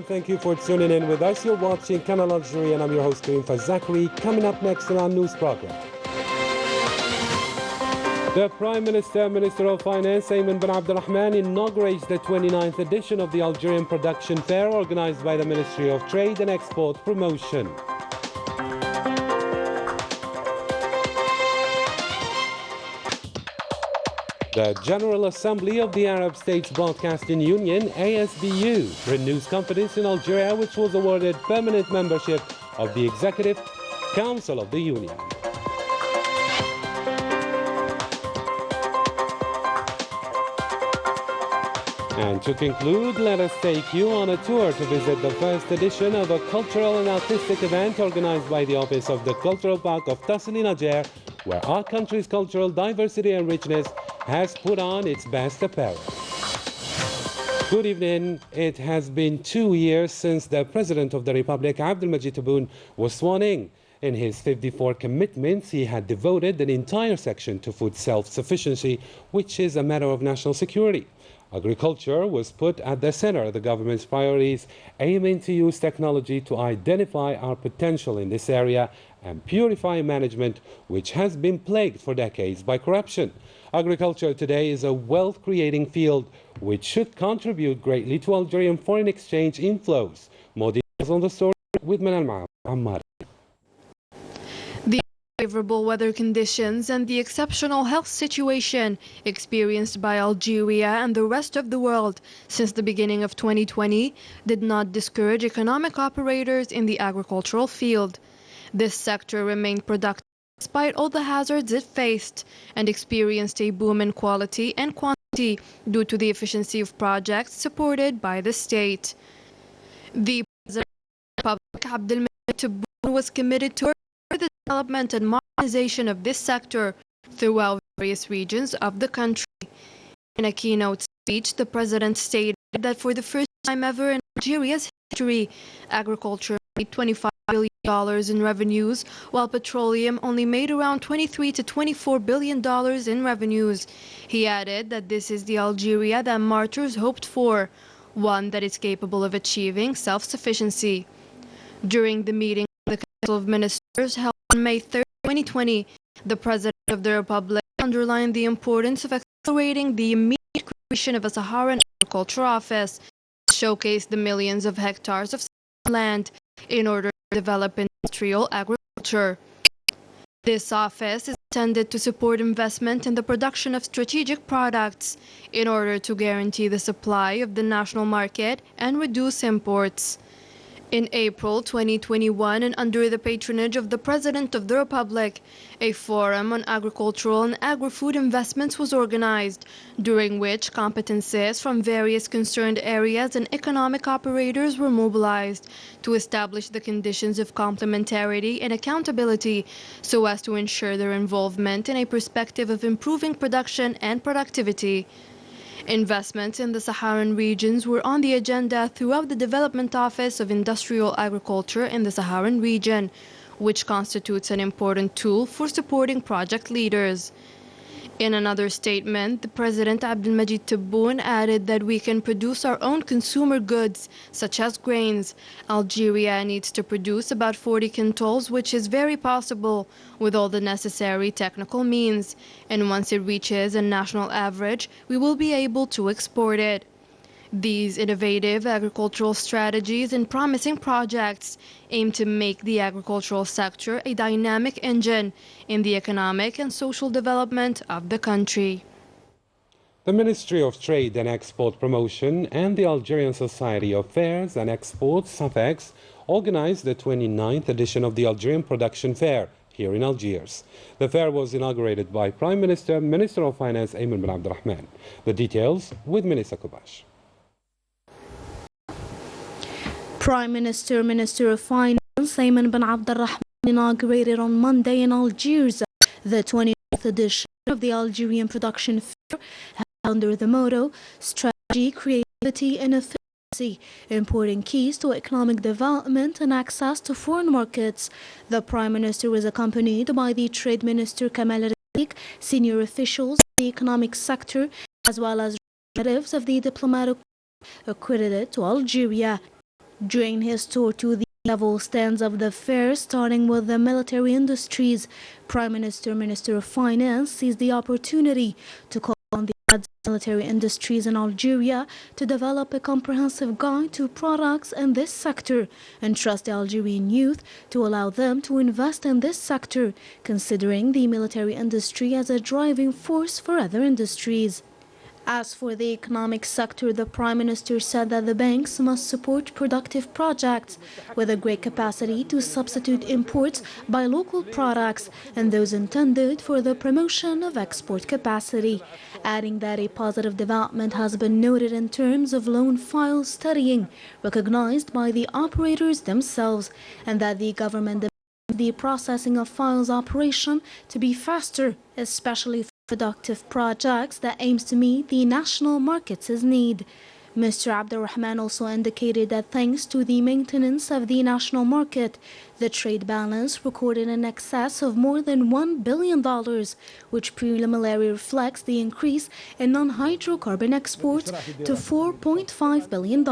thank you for tuning in with us. You're watching Canal Algérie and I'm your host Karim Fazakri. Coming up next in our news program. The Prime Minister, Minister of Finance, Ayman bin Abdulrahman, inaugurates the 29th edition of the Algerian Production Fair organized by the Ministry of Trade and Export Promotion. The General Assembly of the Arab States Broadcasting Union, ASBU, renews confidence in Algeria, which was awarded permanent membership of the Executive Council of the Union. And to conclude, let us take you on a tour to visit the first edition of a cultural and artistic event organized by the Office of the Cultural Park of Tassili Niger, where our country's cultural diversity and richness has put on its best apparel. Good evening. It has been 2 years since the President of the Republic, Abdelmajid Tebboune, was sworn in. In his 54 commitments, he had devoted an entire section to food self-sufficiency, which is a matter of national security. Agriculture was put at the center of the government's priorities, aiming to use technology to identify our potential in this area and purify management, which has been plagued for decades by corruption. Agriculture today is a wealth-creating field which should contribute greatly to Algerian foreign exchange inflows. More details on the story with Manal Ammar. The favorable weather conditions and the exceptional health situation experienced by Algeria and the rest of the world since the beginning of 2020 did not discourage economic operators in the agricultural field. This sector remained productive despite all the hazards it faced and experienced a boom in quality and quantity due to the efficiency of projects supported by the state. The President of the Republic, Abdelmajid Tebboune, was committed to the development and modernization of this sector throughout various regions of the country. In a keynote speech, the President stated that for the first time ever in Algeria's history, agriculture made $25 billion in revenues, while petroleum only made around $23 to $24 billion in revenues. He added that this is the Algeria that martyrs hoped for, one that is capable of achieving self-sufficiency. During the meeting of the Council of Ministers held on May 3, 2020, the President of the Republic underlined the importance of accelerating the immediate creation of a Saharan Agriculture Office to showcase the millions of hectares of land in order to develop industrial agriculture. This office is intended to support investment in the production of strategic products in order to guarantee the supply of the national market and reduce imports. In April 2021, and under the patronage of the President of the Republic, a forum on agricultural and agri-food investments was organized, during which competencies from various concerned areas and economic operators were mobilized to establish the conditions of complementarity and accountability so as to ensure their involvement in a perspective of improving production and productivity. Investments in the Saharan regions were on the agenda throughout the Development Office of Industrial Agriculture in the Saharan region, which constitutes an important tool for supporting project leaders. In another statement, the President Abdelmajid Tebboune added that we can produce our own consumer goods, such as grains. Algeria needs to produce about 40 quintals, which is very possible with all the necessary technical means. And once it reaches a national average, we will be able to export it. These innovative agricultural strategies and promising projects aim to make the agricultural sector a dynamic engine in the economic and social development of the country. The Ministry of Trade and Export Promotion and the Algerian Society of Fairs and Exports, SAFEX, organized the 29th edition of the Algerian Production Fair here in Algiers. The fair was inaugurated by Prime Minister, Minister of Finance, Ayman bin Abdulrahman. The details with Melissa Kubash. Prime Minister, Minister of Finance, Ayman bin Abdulrahman inaugurated on Monday in Algiers the 29th edition of the Algerian Production Fair under the motto, Strategy, Creativity and Efficiency, Importing Keys to Economic Development and Access to Foreign Markets. The Prime Minister was accompanied by the Trade Minister Canal, senior officials in the economic sector, as well as representatives of the diplomatic corps accredited to Algeria. During his tour to the level stands of the fair, starting with the military industries, Minister of Finance seized the opportunity to call on the military industries in Algeria to develop a comprehensive guide to products in this sector and trust the Algerian youth to allow them to invest in this sector, considering the military industry as a driving force for other industries. As for the economic sector, the Prime Minister said that the banks must support productive projects with a great capacity to substitute imports by local products and those intended for the promotion of export capacity, adding that a positive development has been noted in terms of loan file studying recognized by the operators themselves, and that the government demands the processing of files operation to be faster, especially for productive projects that aims to meet the national market's need. Mr. Abdulrahman also indicated that thanks to the maintenance of the national market, the trade balance recorded in excess of more than $1 billion, which preliminarily reflects the increase in non-hydrocarbon exports to $4.5 billion.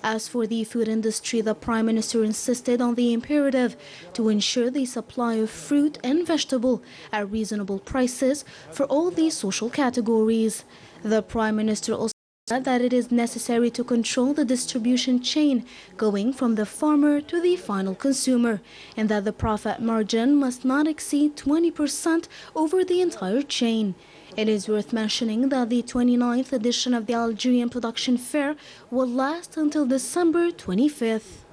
As for the food industry, the Prime Minister insisted on the imperative to ensure the supply of fruit and vegetable at reasonable prices for all these social categories. The Prime Minister also said that it is necessary to control the distribution chain going from the farmer to the final consumer, and that the profit margin must not exceed 20% over the entire chain. It is worth mentioning that the 29th edition of the Algerian Production Fair will last until December 25th.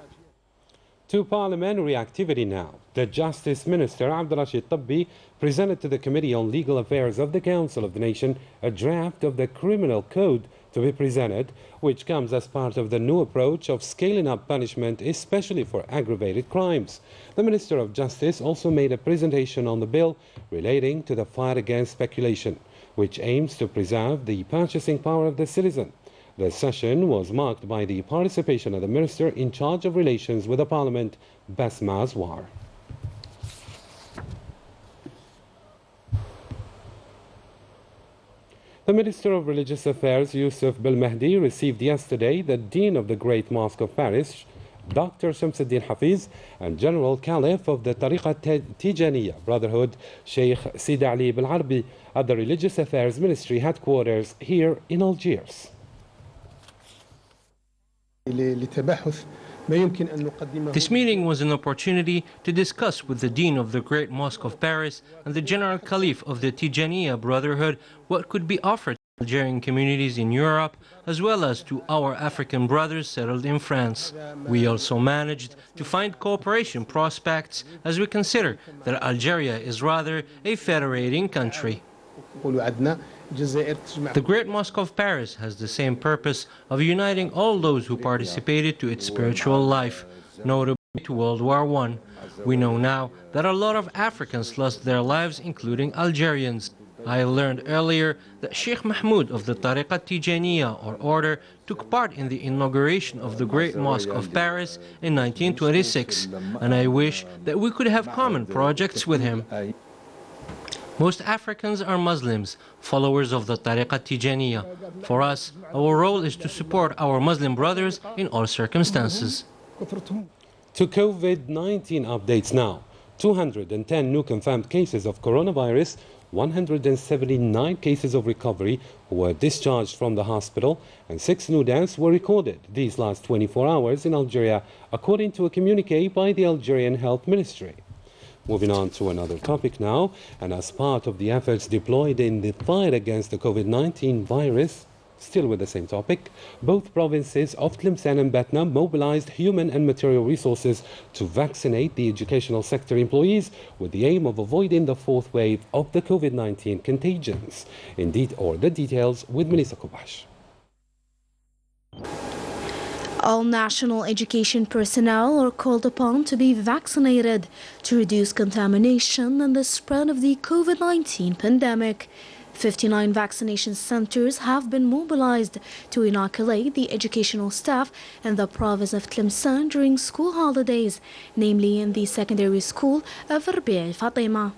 To parliamentary activity now. The Justice Minister, Abdulrashid Tabbi, presented to the Committee on Legal Affairs of the Council of the Nation a draft of the Criminal Code to be presented, which comes as part of the new approach of scaling up punishment, especially for aggravated crimes. The Minister of Justice also made a presentation on the bill relating to the fight against speculation, which aims to preserve the purchasing power of the citizen. The session was marked by the participation of the Minister in charge of relations with the Parliament, Basma Azwar. The Minister of Religious Affairs, Youssef Belmehdi, received yesterday the Dean of the Great Mosque of Paris, Dr. Shamsuddin Hafiz, and General Caliph of the Tariqa Tijaniya Brotherhood, Sheikh Sid Ali Belarbi, at the Religious Affairs Ministry headquarters here in Algiers. This meeting was an opportunity to discuss with the Dean of the Great Mosque of Paris and the General Caliph of the Tijaniya Brotherhood what could be offered to Algerian communities in Europe, as well as to our African brothers settled in France. We also managed to find cooperation prospects as we consider that Algeria is rather a federating country. The Great Mosque of Paris has the same purpose of uniting all those who participated to its spiritual life, notably to World War I. We know now that a lot of Africans lost their lives, including Algerians. I learned earlier that Sheikh Mahmoud of the Tariqa Tijaniya or Order took part in the inauguration of the Great Mosque of Paris in 1926, and I wish that we could have common projects with him. Most Africans are Muslims, followers of the Tariqa Tijaniya. For us, our role is to support our Muslim brothers in all circumstances. To COVID-19 updates now. 210 new confirmed cases of coronavirus, 179 cases of recovery who were discharged from the hospital, and 6 new deaths were recorded these last 24 hours in Algeria, according to a communiqué by the Algerian Health Ministry. Moving on to another topic now, and as part of the efforts deployed in the fight against the COVID-19 virus, still with the same topic, both provinces of Tlemcen and Batna mobilized human and material resources to vaccinate the educational sector employees with the aim of avoiding the fourth wave of the COVID-19 contagions. Indeed, or the details with Melissa Kubash. All national education personnel are called upon to be vaccinated to reduce contamination and the spread of the COVID-19 pandemic. 59 vaccination centers have been mobilized to inoculate the educational staff in the province of Tlemcen during school holidays, namely in the secondary school of Rabi' Fatima.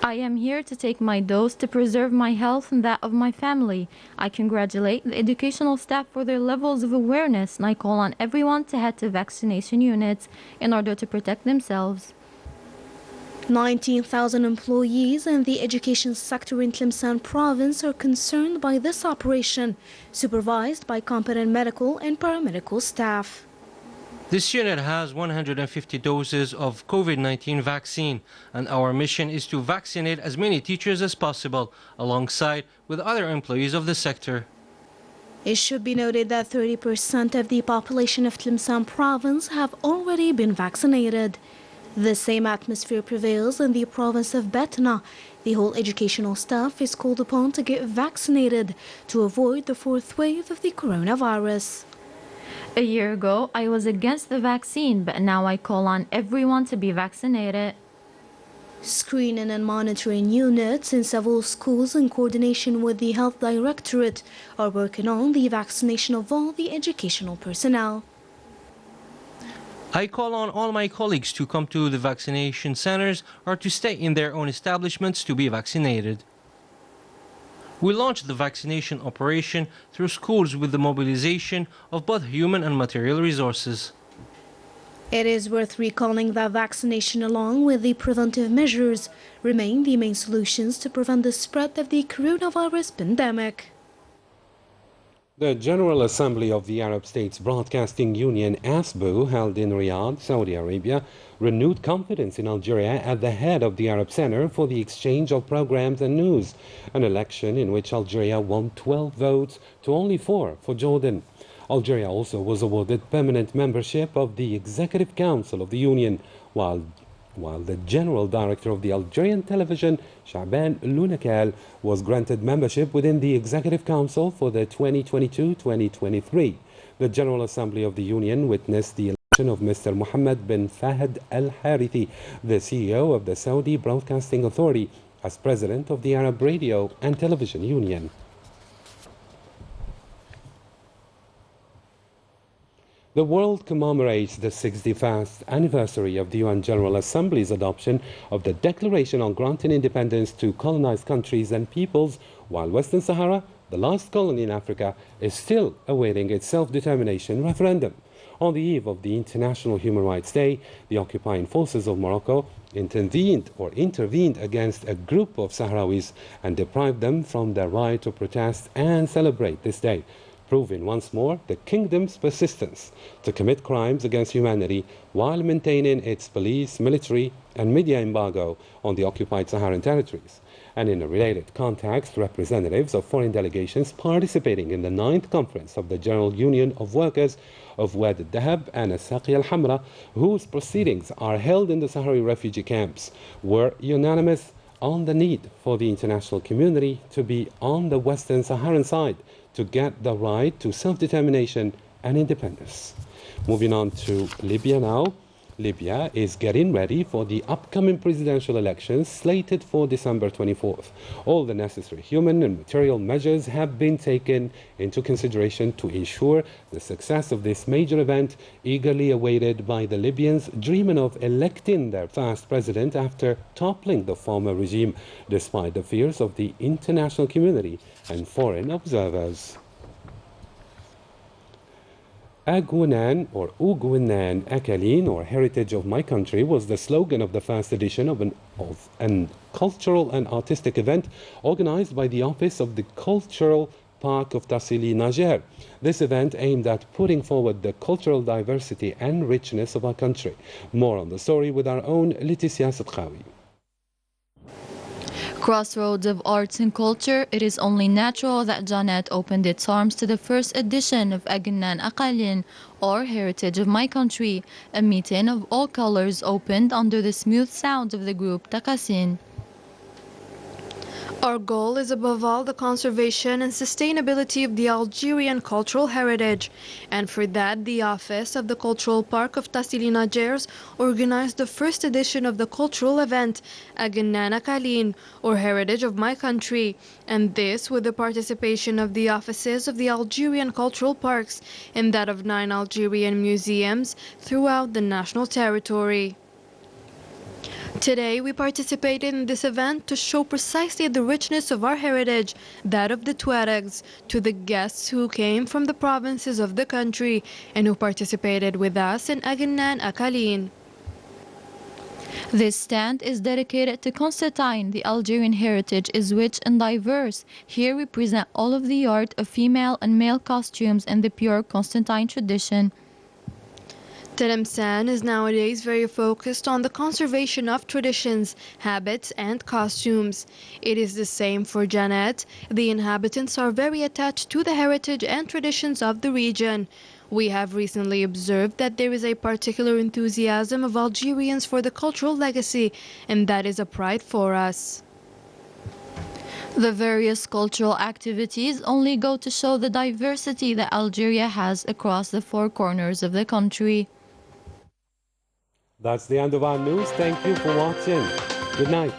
I am here to take my dose to preserve my health and that of my family. I congratulate the educational staff for their levels of awareness, and I call on everyone to head to vaccination units in order to protect themselves. 19,000 employees in the education sector in Tlemcen province are concerned by this operation, supervised by competent medical and paramedical staff. This unit has 150 doses of COVID-19 vaccine, and our mission is to vaccinate as many teachers as possible, alongside with other employees of the sector. It should be noted that 30% of the population of Tlemcen province have already been vaccinated. The same atmosphere prevails in the province of Batna. The whole educational staff is called upon to get vaccinated to avoid the fourth wave of the coronavirus. A year ago, I was against the vaccine, but now I call on everyone to be vaccinated. Screening and monitoring units in several schools in coordination with the Health Directorate are working on the vaccination of all the educational personnel. I call on all my colleagues to come to the vaccination centers or to stay in their own establishments to be vaccinated. We launched the vaccination operation through schools with the mobilization of both human and material resources. It is worth recalling that vaccination, along with the preventive measures, remain the main solutions to prevent the spread of the coronavirus pandemic. The General Assembly of the Arab States Broadcasting Union, ASBU, held in Riyadh, Saudi Arabia, renewed confidence in Algeria at the head of the Arab Center for the exchange of programs and news, an election in which Algeria won 12 votes to only 4 for Jordan. Algeria also was awarded permanent membership of the Executive Council of the Union, while the General Director of the Algerian Television, Shaban Lounakal, was granted membership within the Executive Council for the 2022-2023. The General Assembly of the Union witnessed the election of Mr. Mohammed bin Fahd Al Harithi, the CEO of the Saudi Broadcasting Authority, as President of the Arab Radio and Television Union. The world commemorates the 61st anniversary of the UN General Assembly's adoption of the Declaration on Granting Independence to Colonized Countries and Peoples, while Western Sahara, the last colony in Africa, is still awaiting its self-determination referendum. On the eve of the International Human Rights Day, the occupying forces of Morocco intervened against a group of Sahrawis and deprived them from their right to protest and celebrate this day, proving once more the kingdom's persistence to commit crimes against humanity while maintaining its police, military and media embargo on the occupied Saharan territories. And in a related context, representatives of foreign delegations participating in the 9th Conference of the General Union of Workers of Wad al-Dahab and As-Saqi al-Hamra, whose proceedings are held in the Sahrawi refugee camps, were unanimous on the need for the international community to be on the Western Saharan side to get the right to self-determination and independence. Moving on to Libya now. Libya is getting ready for the upcoming presidential elections slated for December 24th. All the necessary human and material measures have been taken into consideration to ensure the success of this major event, eagerly awaited by the Libyans dreaming of electing their first president after toppling the former regime, despite the fears of the international community and foreign observers. Agwinan or Ugwinan Akalin, or Heritage of My Country, was the slogan of the first edition of an cultural and artistic event organized by the Office of the Cultural Park of Tassili, Niger. This event aimed at putting forward the cultural diversity and richness of our country. More on the story with our own Laetitia Sadkhawi. Crossroads of arts and culture, it is only natural that Janet opened its arms to the first edition of Agnan Aqalin, or Heritage of My Country, a meeting of all colors opened under the smooth sound of the group Takasin. Our goal is above all the conservation and sustainability of the Algerian cultural heritage, and for that the Office of the Cultural Park of Tassili Niger organized the first edition of the cultural event Agnan Aqalin, or Heritage of My Country, and this with the participation of the offices of the Algerian cultural parks and that of 9 Algerian museums throughout the national territory. Today, we participated in this event to show precisely the richness of our heritage, that of the Tuaregs, to the guests who came from the provinces of the country and who participated with us in Aguinan Akalin. This stand is dedicated to Constantine. The Algerian heritage is rich and diverse. Here we present all of the art of female and male costumes in the pure Constantine tradition. Tlemcen is nowadays very focused on the conservation of traditions, habits, and costumes. It is the same for Janet. The inhabitants are very attached to the heritage and traditions of the region. We have recently observed that there is a particular enthusiasm of Algerians for the cultural legacy, and that is a pride for us. The various cultural activities only go to show the diversity that Algeria has across the four corners of the country. That's the end of our news. Thank you for watching. Good night.